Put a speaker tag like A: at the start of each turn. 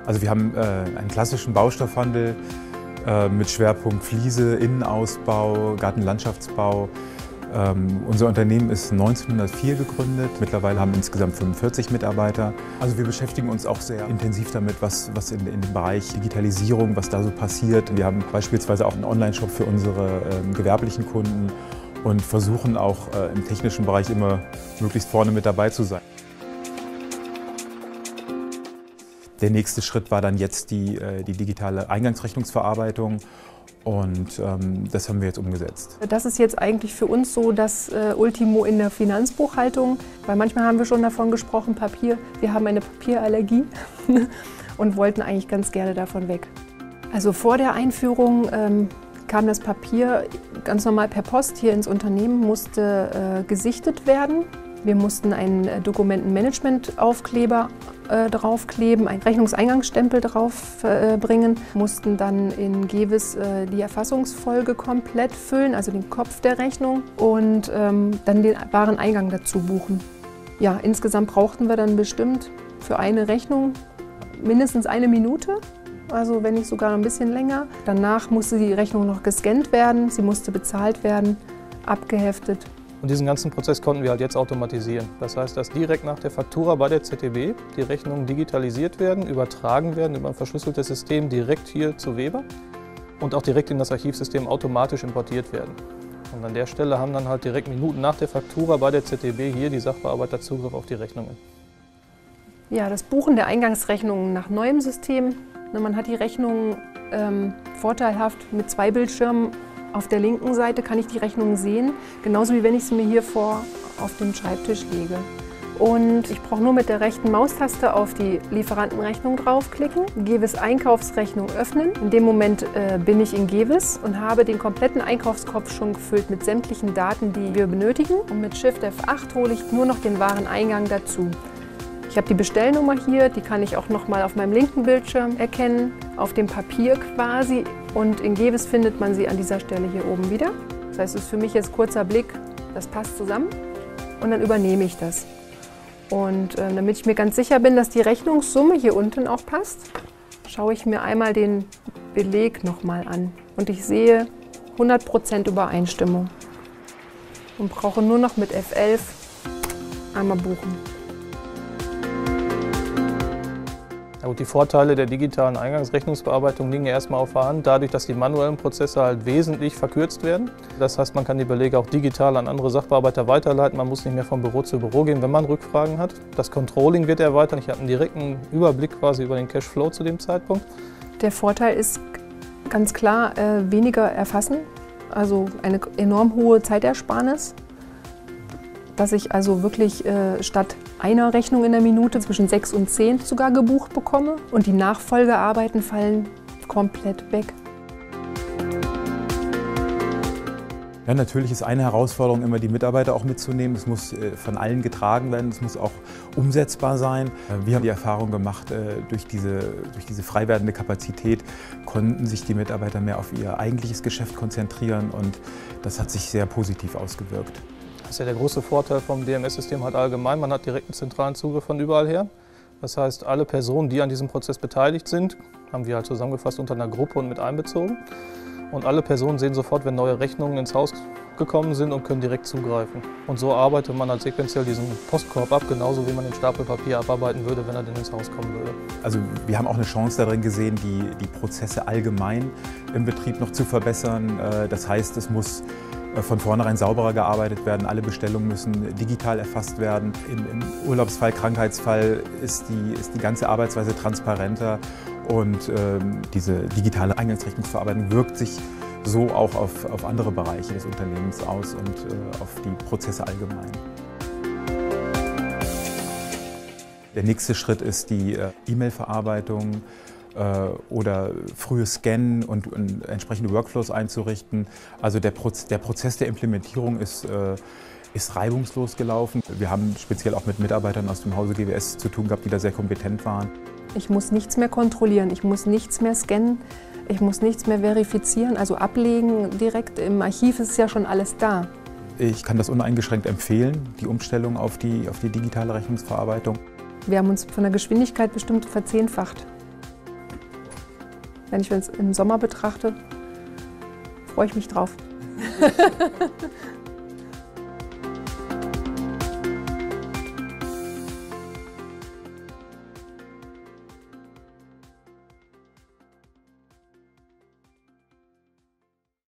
A: Also wir haben einen klassischen Baustoffhandel mit Schwerpunkt Fliese, Innenausbau, Gartenlandschaftsbau. Unser Unternehmen ist 1904 gegründet. Mittlerweile haben wir insgesamt 45 Mitarbeiter. Also wir beschäftigen uns auch sehr intensiv damit, was in dem Bereich Digitalisierung, was da so passiert. Wir haben beispielsweise auch einen Online-Shop für unsere gewerblichen Kunden und versuchen auch im technischen Bereich immer möglichst vorne mit dabei zu sein. Der nächste Schritt war dann jetzt die digitale Eingangsrechnungsverarbeitung. Und das haben wir jetzt umgesetzt.
B: Das ist jetzt eigentlich für uns so das Ultimo in der Finanzbuchhaltung, weil manchmal haben wir schon davon gesprochen, Papier, wir haben eine Papierallergie und wollten eigentlich ganz gerne davon weg. Also vor der Einführung kam das Papier ganz normal per Post hier ins Unternehmen, musste gesichtet werden. Wir mussten einen Dokumentenmanagement-Aufkleber draufkleben, einen Rechnungseingangsstempel draufbringen, mussten dann in GEWIS die Erfassungsfolge komplett füllen, also den Kopf der Rechnung und dann den Wareneingang dazu buchen. Ja, insgesamt brauchten wir dann bestimmt für eine Rechnung mindestens 1 Minute, also wenn nicht sogar ein bisschen länger. Danach musste die Rechnung noch gescannt werden, sie musste bezahlt werden, abgeheftet.
C: Und diesen ganzen Prozess konnten wir halt jetzt automatisieren. Das heißt, dass direkt nach der Faktura bei der ZTB die Rechnungen digitalisiert werden, übertragen werden über ein verschlüsseltes System direkt hier zu Weber und auch direkt in das Archivsystem automatisch importiert werden. Und an der Stelle haben dann halt direkt Minuten nach der Faktura bei der ZTB hier die Sachbearbeiter Zugriff auf die Rechnungen.
B: Ja, das Buchen der Eingangsrechnungen nach neuem System. Man hat die Rechnungen vorteilhaft mit 2 Bildschirmen. Auf der linken Seite kann ich die Rechnung sehen, genauso wie wenn ich sie mir hier auf den Schreibtisch lege. Und ich brauche nur mit der rechten Maustaste auf die Lieferantenrechnung draufklicken, GEWIS Einkaufsrechnung öffnen. In dem Moment bin ich in GEWIS und habe den kompletten Einkaufskorb schon gefüllt mit sämtlichen Daten, die wir benötigen. Und mit Shift F8 hole ich nur noch den Wareneingang dazu. Ich habe die Bestellnummer hier, die kann ich auch noch mal auf meinem linken Bildschirm erkennen, auf dem Papier quasi. Und in GEWIS findet man sie an dieser Stelle hier oben wieder. Das heißt, es ist für mich jetzt kurzer Blick, das passt zusammen und dann übernehme ich das. Und damit ich mir ganz sicher bin, dass die Rechnungssumme hier unten auch passt, schaue ich mir einmal den Beleg noch mal an. Und ich sehe 100% Übereinstimmung und brauche nur noch mit F11 einmal buchen.
C: Ja gut, die Vorteile der digitalen Eingangsrechnungsbearbeitung liegen ja erstmal auf der Hand, dadurch, dass die manuellen Prozesse halt wesentlich verkürzt werden. Das heißt, man kann die Belege auch digital an andere Sachbearbeiter weiterleiten. Man muss nicht mehr von Büro zu Büro gehen, wenn man Rückfragen hat. Das Controlling wird erweitert. Ich habe einen direkten Überblick quasi über den Cashflow zu dem Zeitpunkt. Der
B: Vorteil ist ganz klar weniger erfassen, also eine enorm hohe Zeitersparnis. Dass ich also wirklich statt einer Rechnung in der Minute zwischen 6 und 10 sogar gebucht bekomme und die Nachfolgearbeiten fallen komplett weg.
A: Ja, natürlich ist eine Herausforderung immer, die Mitarbeiter auch mitzunehmen. Es muss von allen getragen werden, es muss auch umsetzbar sein. Wir haben die Erfahrung gemacht, durch diese frei werdende Kapazität konnten sich die Mitarbeiter mehr auf ihr eigentliches Geschäft konzentrieren und das hat sich sehr positiv ausgewirkt.
C: Das ist ja der große Vorteil vom DMS-System halt allgemein. Man hat direkten zentralen Zugriff von überall her. Das heißt, alle Personen, die an diesem Prozess beteiligt sind, haben wir halt zusammengefasst unter einer Gruppe und mit einbezogen. Und alle Personen sehen sofort, wenn neue Rechnungen ins Haus gekommen sind und können direkt zugreifen. Und so arbeitet man halt sequenziell diesen Postkorb ab, genauso wie man den Stapel Papier abarbeiten würde, wenn er denn ins Haus kommen würde.
A: Also wir haben auch eine Chance darin gesehen, die Prozesse allgemein im Betrieb noch zu verbessern. Das heißt, es muss von vornherein sauberer gearbeitet werden. Alle Bestellungen müssen digital erfasst werden. Im Urlaubsfall, Krankheitsfall ist die ganze Arbeitsweise transparenter und diese digitale Eingangsrechnungsverarbeitung wirkt sich so auch auf andere Bereiche des Unternehmens aus und auf die Prozesse allgemein. Der nächste Schritt ist die E-Mail-Verarbeitung oder frühes Scannen und entsprechende Workflows einzurichten. Also der Prozess der Implementierung ist reibungslos gelaufen. Wir haben speziell auch mit Mitarbeitern aus dem Hause GWS zu tun gehabt, die da sehr kompetent waren.
B: Ich muss nichts mehr kontrollieren, ich muss nichts mehr scannen, ich muss nichts mehr verifizieren, also ablegen direkt. Im Archiv ist ja schon alles da.
A: Ich kann das uneingeschränkt empfehlen, die Umstellung auf die digitale Rechnungsverarbeitung.
B: Wir haben uns von der Geschwindigkeit bestimmt verzehnfacht. Wenn ich es im Sommer betrachte, freue ich mich drauf.